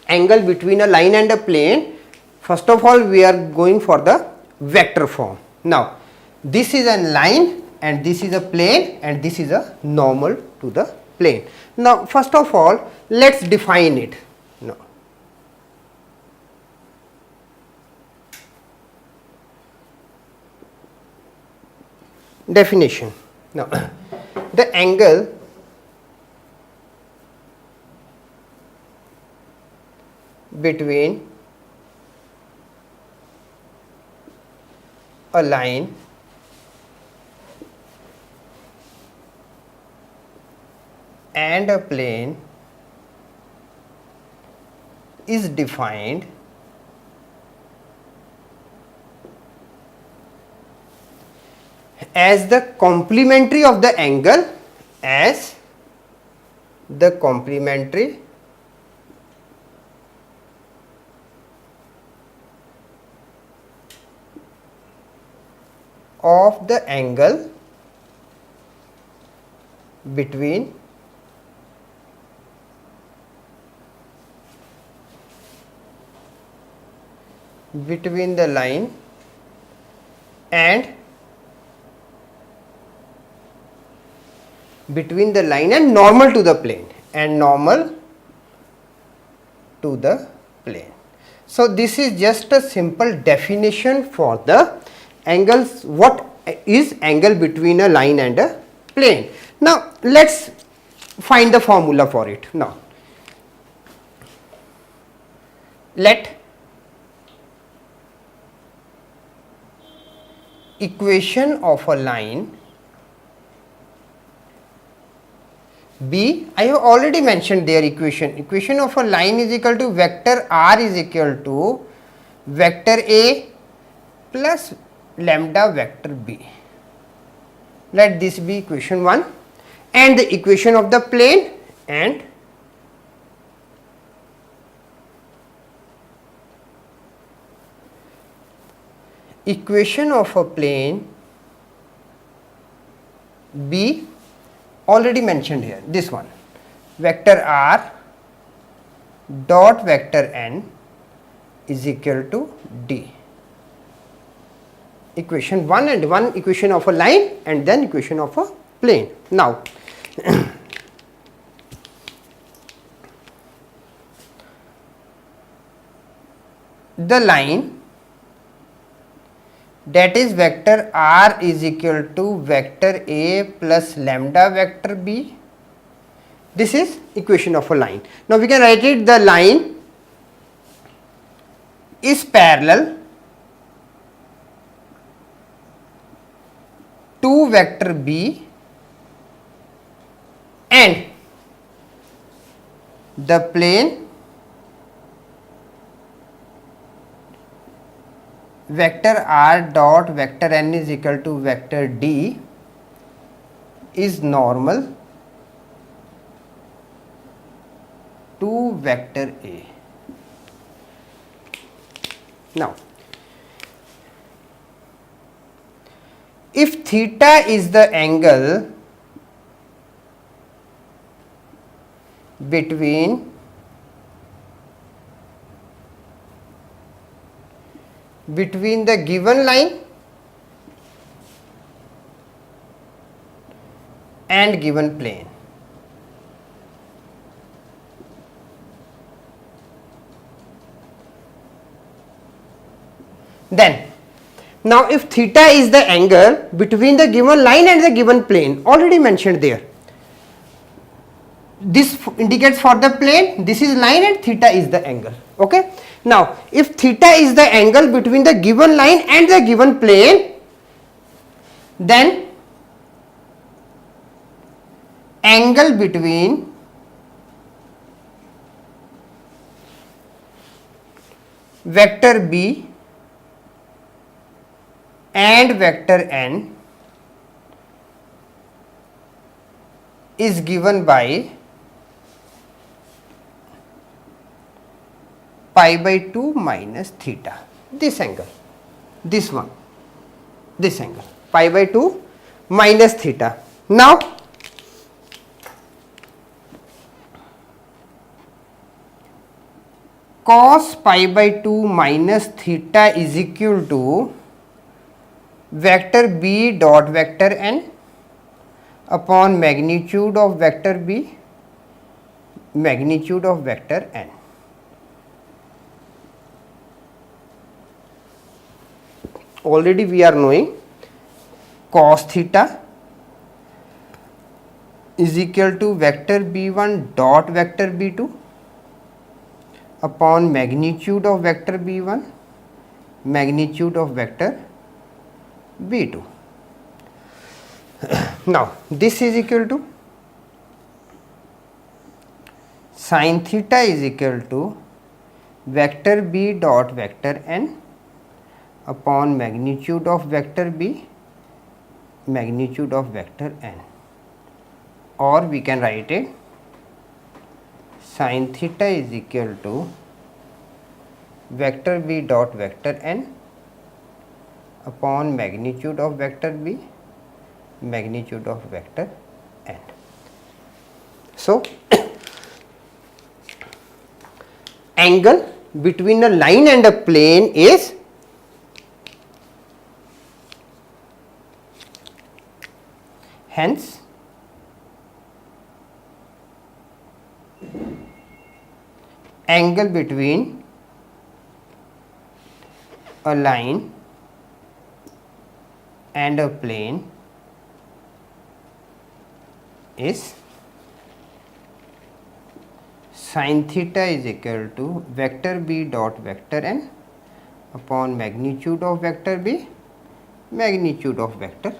angle between a line and a plane, first of all we are going for the vector form. Now this is a line and this is a plane and this is a normal to the plane. Now first of all let us define it. Now, definition. Now the angle between a line and a plane is defined as the complementary of the angle, as the complementary of the angle between the line and normal to the plane So this is just a simple definition for the angles, what is angle between a line and a plane. Now let us find the formula for it. Now let equation of a line be, I have already mentioned their equation of a line is equal to vector r is equal to vector a plus lambda vector b. Let this be equation 1, and the equation of the plane and equation of a plane b, already mentioned here, this one, vector r dot vector n is equal to d. Equation 1 and one equation of a line and then equation of a plane. Now the line, that is vector r is equal to vector a plus lambda vector b. This is equation of a line. Now we can write it, the line is parallel to vector b and the plane vector r dot vector n is equal to vector d is normal to vector a. Now if theta is the angle between the given line and given plane, then now if theta is the angle between the given line and the given plane, already mentioned there, this indicates for the plane, this is line and theta is the angle. Okay. Now if theta is the angle between the given line and the given plane, then angle between vector b and vector n is given by pi by 2 minus theta, this angle, this one, this angle, pi by 2 minus theta. Now cos pi by 2 minus theta is equal to vector b dot vector n upon magnitude of vector b magnitude of vector n. Already we are knowing cos theta is equal to vector b1 dot vector b2 upon magnitude of vector b1 magnitude of vector b2. Now this is equal to sin theta is equal to vector b dot vector n upon magnitude of vector b magnitude of vector n, or we can write it sin theta is equal to vector b dot vector n upon magnitude of vector b magnitude of vector n. So angle between a line and a plane is hence angle between a line and a plane is sin theta is equal to vector b dot vector n upon magnitude of vector b magnitude of vector